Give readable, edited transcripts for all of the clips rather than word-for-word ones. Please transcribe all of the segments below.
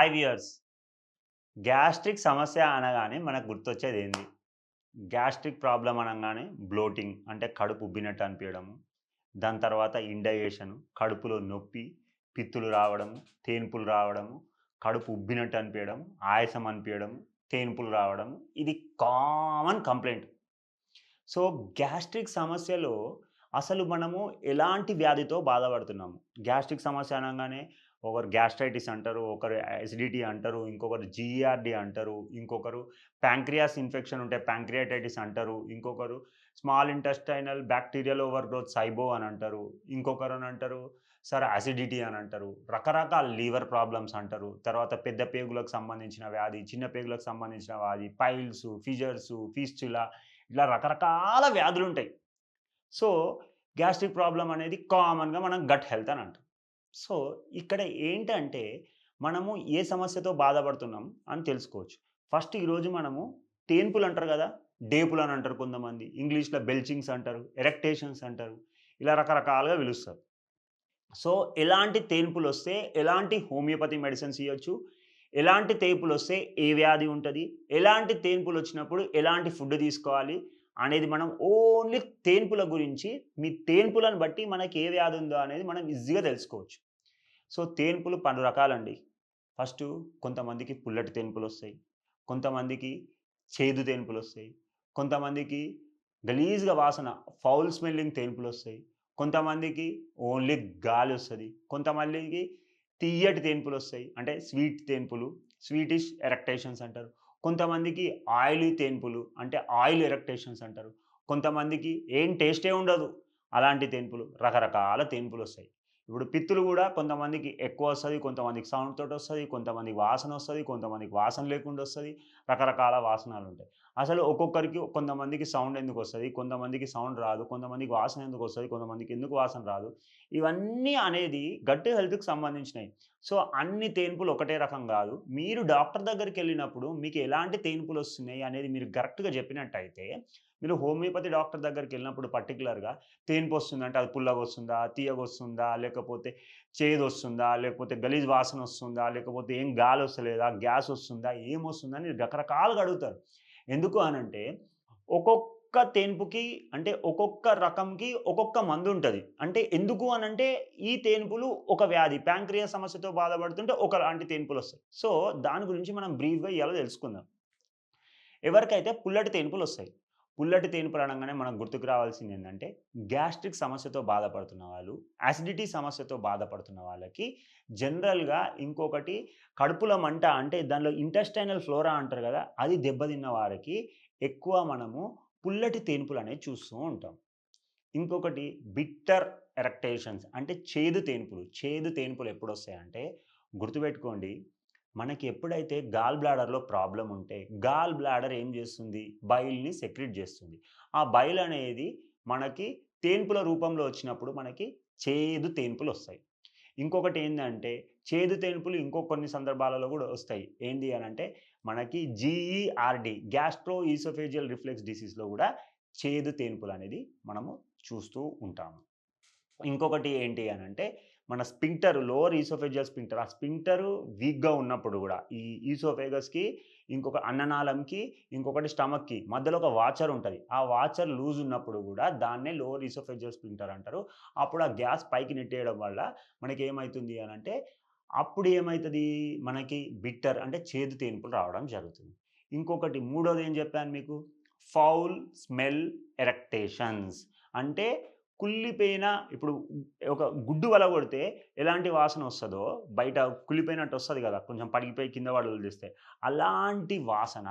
Hi viewers. Gastric సమస్య అనగానే మనకు గుర్తొచ్చేదేంది? గ్యాస్ట్రిక్ ప్రాబ్లమ్ అనంగానే బ్లోటింగ్ అంటే కడుపు ఉబ్బినట్టు అనిపియడము. దాని తర్వాత ఇండైజెషన్, కడుపులో నొప్పి, పిత్తులు రావడము, తేన్పులు రావడము, కడుపు ఉబ్బినట్టు అనిపియడము, ఆయాసం అనిపియడము, తేన్పులు రావడము. ఇది కామన్ కంప్లెయింట్. సో, గ్యాస్ట్రిక్ సమస్యలో అసలు మనము ఎలాంటి వ్యాధితో బాధపడుతున్నాము? గ్యాస్ట్రిక్ సమస్య అనంగానే ఒకరు గ్యాస్ట్రైటిస్ అంటారు, ఒకరు అసిడిటీ అంటారు, ఇంకొకరు జీఈఆర్డీ అంటారు, ఇంకొకరు ప్యాంక్రియాస్ ఇన్ఫెక్షన్ ఉంటే ప్యాంక్రియాటైటిస్ అంటారు, ఇంకొకరు small intestinal bacterial over growth SIBO అని అంటారు, ఇంకొకరు అని అంటారు సార్ అసిడిటీ అని అంటారు. రకరకాల లివర్ ప్రాబ్లమ్స్ అంటారు. తర్వాత పెద్ద పేగులకు సంబంధించిన వ్యాధి, చిన్న పేగులకు సంబంధించిన వ్యాధి, పైల్స్, ఫిషర్స్, ఫిస్టులా ఇలా రకరకాల వ్యాధులుంటాయి. సో, గ్యాస్ట్రిక్ ప్రాబ్లమ్ అనేది కామన్‌గా మనం గట్ హెల్త్ అని అంటాం. సో, ఇక్కడ ఏంటంటే, మనము ఏ సమస్యతో బాధపడుతున్నాం అని తెలుసుకోవచ్చు. ఫస్ట్ ఈరోజు మనము తేన్పులు అంటారు గదా! డేపులు అని అంటారు కొంతమంది. ఇంగ్లీష్‌లో బెల్చింగ్స్ అంటారు, ఎరెక్టేషన్స్ అంటారు. ఇలా రకరకాలుగా పిలుస్తారు. సో, ఎలాంటి తేన్పులొస్తే ఎలాంటి హోమియోపతి మెడిసిన్స్ ఇయ్యొచ్చు, ఎలాంటి తేన్పులొస్తే ఏ వ్యాధి ఉంటది, ఎలాంటి తేన్పులొచ్చినప్పుడు ఎలాంటి ఫుడ్ తీసుకోవాలి అనేది మనం ఓన్లీ తేన్పుల గురించి, మీ తేన్పులను బట్టి మనకి ఏ వ్యాధి ఉందో అనేది మనం ఈజీగా తెలుసుకోవచ్చు. సో, తేన్పులు పలు రకాలండి. ఫస్టు కొంతమందికి పుల్లటి తేన్పులొస్తాయి. కొంతమందికి చేదు తేన్పులొస్తాయి. కొంతమందికి గలీజ్‌గా వాసన ఫౌల్ స్మెల్లింగ్ తేన్పులొస్తాయి. కొంతమందికి ఓన్లీ గాలొస్తది. కొంతమందికి తియ్యటి తేన్పులొస్తాయి. అంటే స్వీట్ తేన్పులు, స్వీటిష్ ఎరెక్టేషన్స్ అంటారు. కొంతమందికి ఆయిలీ తేన్పులు అంటే ఆయిల్ ఎరెక్టేషన్స్ అంటారు. కొంతమందికి ఏం టేస్టే ఉండదు. అలాంటి తేన్పులు. రకరకాల తేన్పులొస్తాయి. ఇప్పుడు పిత్తులు గూడా కొంతమందికి ఎక్కువొస్తది. కొంతమందికి సౌండ్ తోటొస్తది. కొంతమందికి వాసనొస్తది. కొంతమందికి వాసన లేకుండా ఒస్తది. రకరకాల వాసనలుంటాయి. అసలు ఒక్కొక్కరికి కొంతమందికి సౌండ్ ఎందుకొస్తది, కొంతమందికి సౌండ్ రాదు, కొంతమందికి వాసన ఎందుకొస్తది, కొంతమందికి ఎందుకు వాసన రాదు. ఇవన్నీ అనేది గట్ హెల్త్‌కి సంబంధించినయి. సో, అన్ని తేన్పులు ఒకటే రకం గాదు. మీరు డాక్టర్ దగ్గరికెళ్ళినప్పుడు మీకు ఎలాంటి తేన్పులొస్తున్నాయి అనేది మీరు కరెక్ట్‌గా జెప్పినట్టయితే, మీరు హోమియోపతి డాక్టర్ దగ్గరికెళ్ళినప్పుడు పర్టిక్యులర్‌గా తేన్పొస్తుందంటే అది పుల్లగొస్తుందా, తియ్యగొస్తుందా, లేకపోతే చేదొస్తుందా, లేకపోతే గలీజ్ వాసనొస్తుందా, లేకపోతే ఏం గాలొస్తలేదా, గ్యాసొస్తుందా, ఏమొస్తుందని రకరకాలుగా అడుగుతారు. ఎందుకు అనంటే, ఒక్కొక్క తేన్పుకి అంటే ఒక్కొక్క రకంకి ఒక్కొక్క మందుంటది. అంటే ఎందుకు అనంటే, ఈ తేన్పులు ఒక వ్యాధి ప్యాంక్రియాస్ సమస్యతో బాధపడుతుంటే ఒకలాంటి తేన్పులొస్తాయి. సో, దాని గురించి మనం బ్రీఫ్‌గా ఇయాల తెలుసుకుందాం. ఎవరికైతే పుల్లటి తేన్పులొస్తాయి. పుల్లటి తేన్పులు అనంగానే మనకు గుర్తుకు రావాల్సిందేందంటే, గ్యాస్ట్రిక్ సమస్యతో బాధపడుతున్న వాళ్ళు, అసిడిటీ సమస్యతో బాధపడుతున్న వాళ్ళకి జనరల్‌గా ఇంకొకటి కడుపులో మంట అంటే దానిలో ఇంటెస్టైనల్ ఫ్లోరా అంటారు గదా! అది దెబ్బతిన్న వారికి ఎక్కువ మనము పుల్లటి తేన్పులనేవి చూస్తూ ఉంటాం. ఇంకొకటి బిట్టర్ ఎరక్టేషన్స్ అంటే చేదు తేన్పులు. చేదు తేన్పులు ఎప్పుడొస్తాయంటే గుర్తుపెట్టుకోండి. మనకి ఎప్పుడైతే గాల్ బ్లాడర్‌లో ప్రాబ్లమ్ ఉంటే, గాల్ బ్లాడర్ ఏం జేస్తుంది? బైల్‌ని సెక్రీట్ జేస్తుంది. ఆ బైల్ అనేది మనకి తేన్పుల రూపంలో వచ్చినప్పుడు మనకి చేదు తేన్పులొస్తాయి. ఇంకొకటేందంటే, చేదు తేన్పులు ఇంకో కొన్ని సందర్భాలలో గూడా ఒస్తాయి. ఏంది అనంటే, మనకి జీఈఆర్‌డీ గ్యాస్ట్రో ఈసోఫేజియల్ రిఫ్లెక్స్ డిసీజ్‌లో గూడా చేదు తేన్పులనేది మనము చూస్తూ ఉంటాము. ఇంకొకటి ఏంటి అనంటే, మన స్పింక్టర్ లోవర్ ఈసోఫేజియల్ స్పింక్టర్ ఆ స్పింక్టర్ వీక్‌గా ఉన్నప్పుడు గూడా ఈ ఈసోఫేగస్‌కి, ఇంకొక అన్ననాళంకి, ఇంకొకటి స్టమక్‌కి మధ్యలో ఒక వాచర్ ఉంటది. ఆ వాచర్ లూజ్ ఉన్నప్పుడు గూడా దాన్నే లోవర్ ఈసోఫేజియల్ స్పింక్టర్ అంటారు. అప్పుడు ఆ గ్యాస్ పైకి నెట్టేయడం వల్ల మనకేమైతుంది అనంటే, అప్పుడు ఏమైతది మనకి బిట్టర్ అంటే చేదు తేన్పులు రావడం జరుగుతుంది. ఇంకొకటి మూడోది ఏం జెప్పాను మీకు? ఫౌల్ స్మెల్ ఎరక్టేషన్స్ అంటే కుళ్ళిపోయిన ఇప్పుడు ఒక గుడ్డు పలగొడితే ఎలాంటి వాసనొస్తదో, బయట కుళ్ళిపోయినట్టొస్తది గదా! కొంచెం పగిలిపోయి కింద పడేస్తే. అలాంటి వాసన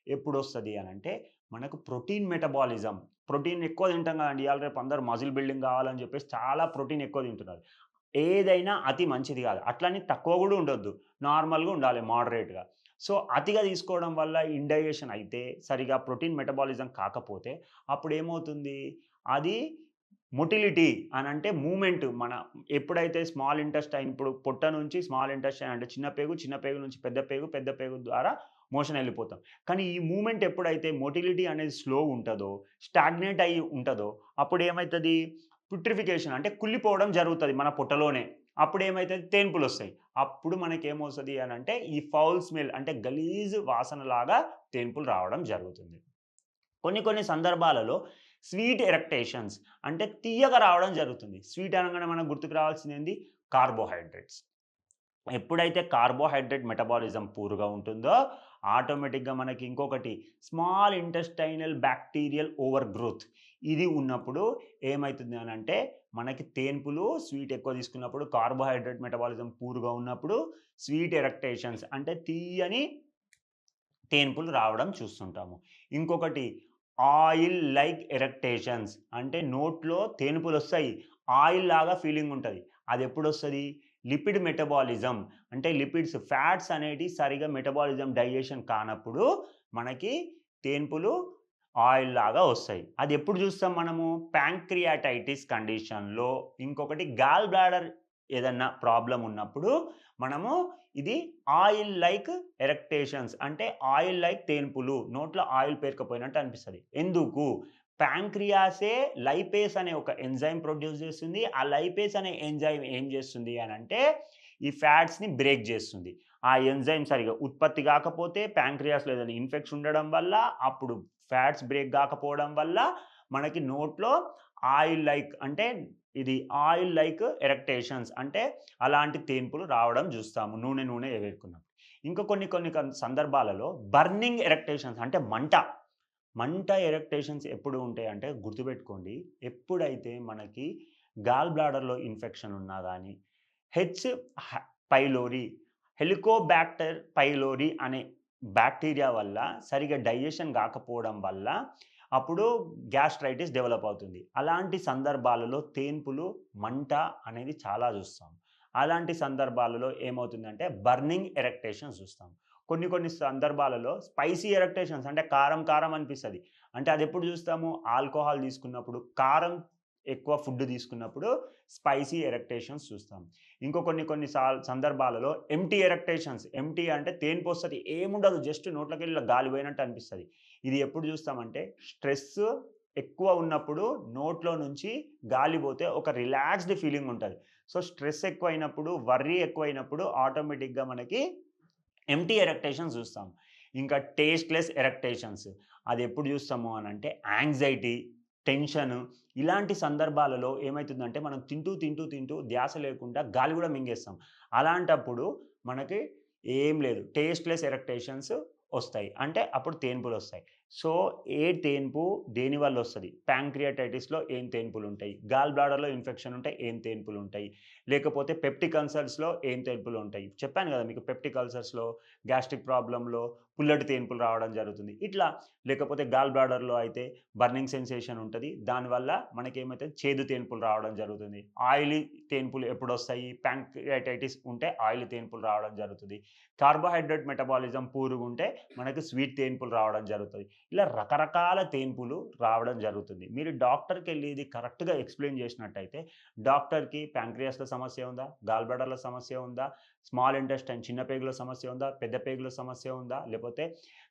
ఎప్పుడొస్తది అనంటే, మనకు ప్రోటీన్ మెటబాలిజం. ప్రోటీన్ ఎక్కువ తింటాం గదండీ! ఇయాల రేపు అందరూ మజిల్ బిల్డింగ్ గావాలని జెప్పేసి చాలా ప్రోటీన్ ఎక్కువ తింటున్నారు. ఏదైనా అతి మంచిది గాదు. అట్లని తక్కువ గూడా ఉండొద్దు. నార్మల్‌గా ఉండాలి మోడరేట్‌గా. సో, అతిగా తీసుకోవడం వల్ల ఇండైజెషన్ అయితే, సరిగ్గా ప్రోటీన్ మెటబాలిజం కాకపోతే అప్పుడేమవుతుంది? అది మొటిలిటీ అనంటే మూవ్‌మెంట్ మన ఎప్పుడైతే స్మాల్ ఇంటెస్టైన్ ఇప్పుడు పొట్ట నుంచి స్మాల్ ఇంటెస్టైన్ అంటే చిన్న పేగు, చిన్న పేగు నుంచి పెద్ద పేగు, పెద్ద పేగు ద్వారా మోషన్ ఎళ్ళిపోతాం. కానీ ఈ మూవ్‌మెంట్ ఎప్పుడైతే మొటిలిటీ అనేది స్లోగుంటదో, స్టాగ్నేట్ అయ్యి ఉంటదో, అప్పుడేమైతది? పుట్రిఫికేషన్ అంటే కుళ్ళిపోవడం జరుగుతది మన పొట్టలోనే. అప్పుడు ఏమైతది తేన్పులొస్తాయి. అప్పుడు మనకేమొస్తది అనంటే ఈ ఫౌల్ స్మెల్ అంటే గలీజ్ వాసనలాగా తేన్పులు రావడం జరుగుతుంది. కొన్ని సందర్భాలలో స్వీట్ ఎరక్టేషన్స్ అంటే తియ్యగా రావడం జరుగుతుంది. స్వీట్ అనంగానే మనకు గుర్తుకు రావాల్సిందేంది? కార్బోహైడ్రేట్స్. ఎప్పుడైతే కార్బోహైడ్రేట్ మెటబాలిజం పూర్‌గా ఉంటుందో, ఆటోమేటిక్‌గా మనకి ఇంకొకటి small intestinal bacterial over growth ఇది ఉన్నప్పుడు ఏమైతుంది అనంటే, మనకి తేన్పులు స్వీట్ ఎక్కువ తీసుకున్నప్పుడు, కార్బోహైడ్రేట్ మెటబాలిజం పూర్‌గా ఉన్నప్పుడు, స్వీట్ ఎరక్టేషన్స్ అంటే తీయని తేన్పులు రావడం చూస్తుంటాము. ఇంకొకటి ఆయిల్ లైక్ ఎరక్టేషన్స్ అంటే నోట్లో తేన్పులొస్తాయి. ఆయిల్ లాగా ఫీలింగ్ ఉంటది. అదెప్పుడొస్తది? లిపిడ్ మెటబాలిజం అంటే లిపిడ్స్, ఫ్యాట్స్ అనేటివి సరిగ్గా మెటబాలిజం డైజెషన్ కానప్పుడు మనకి తేన్పులు ఆయిల్ లాగా వస్తాయి. అదెప్పుడు చూస్తాం మనము? ప్యాంక్రియాటైటిస్ కండిషన్‌లో, ఇంకొకటి గాల్ బ్లాడర్ ఏదన్నా ప్రాబ్లమ్ ఉన్నప్పుడు మనము ఇది ఆయిల్ లైక్ ఎరక్టేషన్స్ అంటే ఆయిల్ లైక్ తేన్పులు నోట్లో ఆయిల్ పేరుకుపోయినట్టు అనిపిస్తది. ఎందుకు? ప్యాంక్రియాసే లైపేస్ అనే ఒక ఎంజైమ్ ప్రొడ్యూస్ చేస్తుంది. ఆ లైపేస్ అనే ఎంజైమ్ ఏం చేస్తుంది అనంటే ఈ ఫ్యాట్స్‌ని బ్రేక్ చేస్తుంది. ఆ ఎంజైమ్ సరిగ్గా ఉత్పత్తి కాకపోతే ప్యాంక్రియాస్‌లో ఏదైనా ఇన్ఫెక్షన్ ఉండడం వల్ల అప్పుడు ఫ్యాట్స్ బ్రేక్ కాకపోవడం వల్ల మనకి నోట్లో ఆయిల్ లైక్ అంటే ఇది ఆయిల్ లైక్ ఎరక్టేషన్స్ అంటే అలాంటి తేన్పులు రావడం చూస్తాము. నూనె ఎగేరుకున్నప్పుడు. ఇంకా కొన్ని సందర్భాలలో బర్నింగ్ ఎరక్టేషన్స్ అంటే మంట ఎరక్టేషన్స్ ఎప్పుడు ఉంటాయంటే గుర్తుపెట్టుకోండి. ఎప్పుడైతే మనకి గాల్ బ్లాడర్‌లో ఇన్ఫెక్షన్ ఉన్నా గాని, హెచ్ హ పైలోరి, హెలికోబాక్టర్ పైలోరి అనే బ్యాక్టీరియా వల్ల సరిగ్గా డైజెషన్ గాకపోవడం వల్ల అప్పుడు గ్యాస్ట్రైటిస్ డెవలప్ అవుతుంది. అలాంటి సందర్భాలలో తేన్పులు, మంట అనేది చాలా చూస్తాం. అలాంటి సందర్భాలలో ఏమవుతుందంటే బర్నింగ్ ఎరక్టేషన్స్ చూస్తాం. కొన్ని సందర్భాలలో స్పైసీ ఎరక్టేషన్స్ అంటే కారం అనిపిస్తది. అంటే అదెప్పుడు చూస్తాము? ఆల్కహాల్ తీసుకున్నప్పుడు, కారం ఎక్కువ ఫుడ్ తీసుకున్నప్పుడు స్పైసీ ఎరక్టేషన్స్ చూస్తాం. కొన్ని సందర్భాలలో ఎంప్టీ ఎరక్టేషన్స్. ఎంప్టీ అంటే తేన్పొస్తది. ఏముండదు. జస్ట్ నోట్లోకెళ్ళి గాలి పోయినట్టు అనిపిస్తది. ఇది ఎప్పుడు చూస్తామంటే స్ట్రెస్ ఎక్కువ ఉన్నప్పుడు నోట్లో నుంచి గాలి పోతే ఒక రిలాక్స్‌డ్ ఫీలింగ్ ఉంటది. సో, స్ట్రెస్ ఎక్కువైనప్పుడు, వర్రీ ఎక్కువైనప్పుడు ఆటోమేటిక్‌గా మనకి ఎంప్టీ ఎరక్టేషన్స్ చూస్తాం. ఇంకా టేస్ట్‌లెస్ ఎరక్టేషన్స్. అదెప్పుడు చూస్తాము అనంటే యాంగ్జైటీ, టెన్షన్ ఇలాంటి సందర్భాలలో ఏమైతుందంటే మనం తింటూ ధ్యాస లేకుండా గాలి గూడా మింగేస్తాం. అలాంటప్పుడు మనకి ఏం లేదు. టేస్ట్‌లెస్ ఎరక్టేషన్స్ ఒస్తాయి. అంటే అప్పుడు తేన్పులొస్తాయి. సో, ఏ తేన్పు దేనివల్లొస్తది? ప్యాంక్రియాటైటిస్‌లో ఏం తేన్పులుంటాయి? గాల్ బ్లాడర్‌లో ఇన్ఫెక్షన్ ఉంటే ఏం తేన్పులుంటాయి? లేకపోతే పెప్టిక్ అల్సర్స్‌లో ఏం తేన్పులుంటాయి? చెప్పాను గదా! మీకు పెప్టిక్ అల్సర్స్‌లో, గ్యాస్ట్రిక్ ప్రాబ్లమ్‌లో పుల్లటి తేన్పులు రావడం జరుగుతుంది. ఇట్లా లేకపోతే గాల్ బ్లాడర్‌లో అయితే బర్నింగ్ సెన్సేషన్ ఉంటది. దానివల్ల మనకేమైతది చేదు తేన్పులు రావడం జరుగుతుంది. ఆయిలీ తేన్పులు ఎప్పుడొస్తాయి? ప్యాంక్రియాటైటిస్ ఉంటే ఆయిలీ తేన్పులు రావడం జరుగుతది. కార్బోహైడ్రేట్ మెటబాలిజం పూరుగుంటే మనకు స్వీట్ తేన్పులు రావడం జరుగుతది. ఇలా రకరకాల తేన్పులు రావడం జరుగుతుంది. మీరు డాక్టర్‌కెళ్ళి ఇది కరెక్ట్‌గా ఎక్స్‌ప్లెయిన్ చేసినట్టయితే డాక్టర్‌కి ప్యాంక్రియాస్‌లో సమస్య ఉందా? గాల్ బ్లాడర్‌లో సమస్య ఉందా? స్మాల్ ఇంటెస్టైన్ చిన్న పేగులో సమస్య ఉందా? పెద్ద పేగులో సమస్య ఉందా? లేపోతే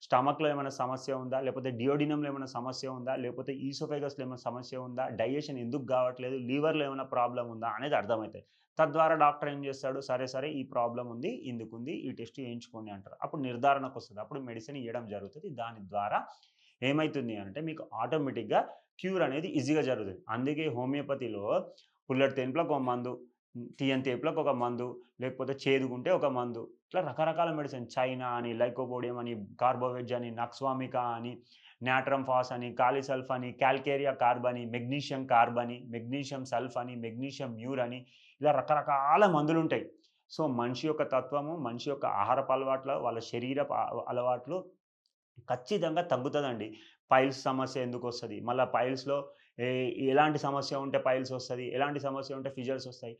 స్టమక్‌లో ఏమైనా సమస్య ఉందా? లేపోతే డియోడినంలో ఏమైనా సమస్య ఉందా? లేపోతే ఈసోఫేగస్‌లో ఏమైనా సమస్య ఉందా? డైజెషన్ ఎందుకు గావట్లేదు? లివర్‌లో ఏమైనా ప్రాబ్లమ్ ఉందా? అనేది అర్థమైతది. తద్వారా డాక్టర్ ఏం చేస్తాడు? సరే ఈ ప్రాబ్లమ్ ఉంది, ఇందుకుంది, ఈ టెస్ట్ చేయించుకోండి అంటారు. అప్పుడు నిర్ధారణకొస్తది. అప్పుడు మెడిసిన్ ఇయ్యడం జరుగుతది. దాని ద్వారా ఏమైతుంది అనంటే మీకు ఆటోమేటిక్‌గా క్యూర్ అనేది ఈజీగా జరుగుతది. అందుకే హోమియోపతిలో పుల్లటి తేన్పులకు ఒక మందు, తీయని తేన్పులకు ఒక మందు, లేకపోతే చేదుగుంటే ఒక మందు. ఇట్లా రకరకాల మెడిసిన్ చైనా అని, లైకోపోడియం అని, కార్బోవెజ్ అని, నక్స్వామికా అని, నాట్రమ్ ఫాస్ అని, కాలిసల్ఫ్ అని, కాల్కేరియా కార్బ్ అని, మెగ్నీషియం కార్బ్ అని, మెగ్నీషియం సల్ఫ్ అని, మెగ్నీషియం మ్యూర్ అని ఇలా రకరకాల మందులుంటాయి. సో, మనిషి యొక్క తత్వము, మనిషి యొక్క ఆహారపు అలవాట్ల, వాళ్ళ శరీరపు అలవాట్లు ఖచ్చితంగా తగ్గుతదండి. పైల్స్ సమస్య ఎందుకొస్తది? మళ్ళా పైల్స్‌లో ఎ ఎలాంటి సమస్య ఉంటే పైల్స్ ఒస్తది? ఎలాంటి సమస్య ఉంటే ఫిషర్స్ ఒస్తాయి?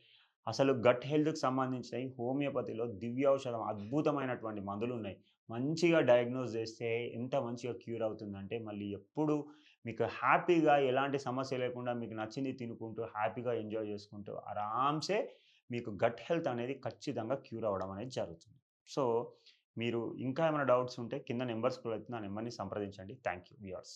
అసలు గట్ హెల్త్‌కి సంబంధించినయి హోమియోపతిలో దివ్యౌషధం అద్భుతమైనటువంటి మందులున్నాయి. మంచిగా డయాగ్నోస్ జేస్తే ఎంత మంచిగా క్యూర్ అవుతుందంటే మళ్ళీ ఎప్పుడు మీకు హ్యాపీగా ఎలాంటి సమస్య లేకుండా మీకు నచ్చింది తినుకుంటూ హ్యాపీగా ఎంజాయ్ జేసుకుంటూ ఆరామ్సే మీకు గట్ హెల్త్ అనేది ఖచ్చితంగా క్యూర్ అవ్వడం అనేది జరుగుతుంది. సో, మీరు ఇంకా ఏమైనా డౌట్స్ ఉంటే కింద నంబర్ స్క్రోల్ అవుతుంది. ఆ నంబర్‌ని సంప్రదించండి. Thank you. వ్యూవర్స్.